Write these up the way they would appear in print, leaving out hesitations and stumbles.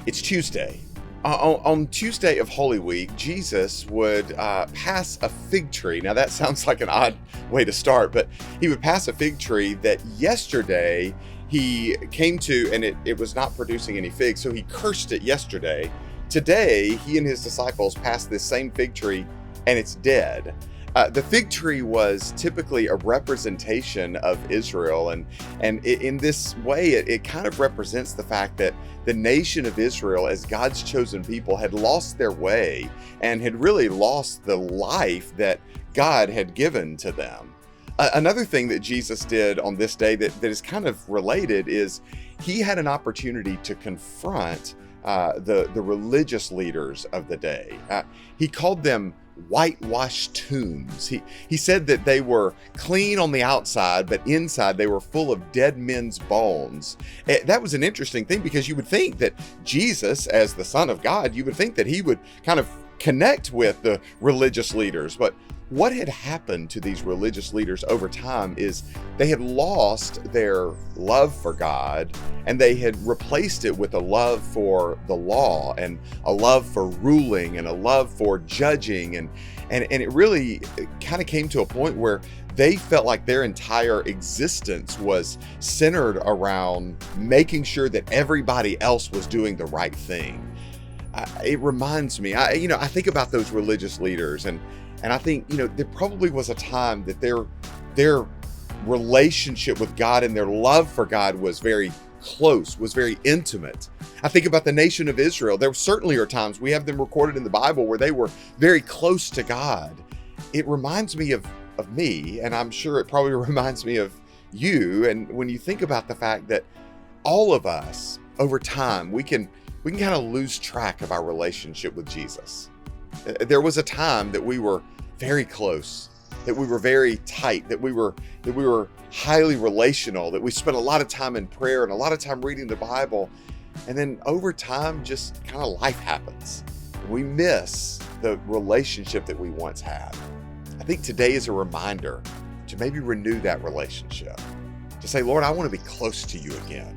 It's Tuesday. On Tuesday of Holy Week, Jesus would pass a fig tree. Now, that sounds like an odd way to start, but he would pass a fig tree that yesterday he came to, and it was not producing any figs, so he cursed it yesterday. Today, he and his disciples passed this same fig tree, and it's dead. The fig tree was typically a representation of Israel, and in this way, it kind of represents the fact that the nation of Israel, as God's chosen people, had lost their way and had really lost the life that God had given to them. Another thing that Jesus did on this day that is kind of related is he had an opportunity to confront the religious leaders of the day. He called them whitewashed tombs. He said that they were clean on the outside, but inside they were full of dead men's bones. That was an interesting thing, because you would think that Jesus, as the Son of God, you would think that he would kind of connect with the religious leaders. But what had happened to these religious leaders over time is they had lost their love for God, and they had replaced it with a love for the law and a love for ruling and a love for judging. And it really kind of came to a point where they felt like their entire existence was centered around making sure that everybody else was doing the right thing. It reminds me, I think about those religious leaders, and I think, there probably was a time that their relationship with God and their love for God was very close, was very intimate. I think about the nation of Israel. There certainly are times, we have them recorded in the Bible, where they were very close to God. It reminds me of me, and I'm sure it probably reminds me of you. And when you think about the fact that all of us, over time, we can kind of lose track of our relationship with Jesus. There was a time that we were very close, that we were very tight, that we were highly relational, that we spent a lot of time in prayer and a lot of time reading the Bible. And then over time, just kind of life happens. We miss the relationship that we once had. I think today is a reminder to maybe renew that relationship, to say, Lord, I want to be close to you again.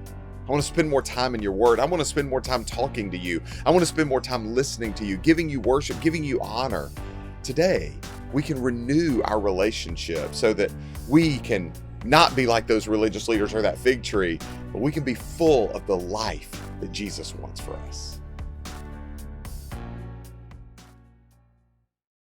I want to spend more time in your word. I want to spend more time talking to you. I want to spend more time listening to you, giving you worship, giving you honor. Today, we can renew our relationship so that we can not be like those religious leaders or that fig tree, but we can be full of the life that Jesus wants for us.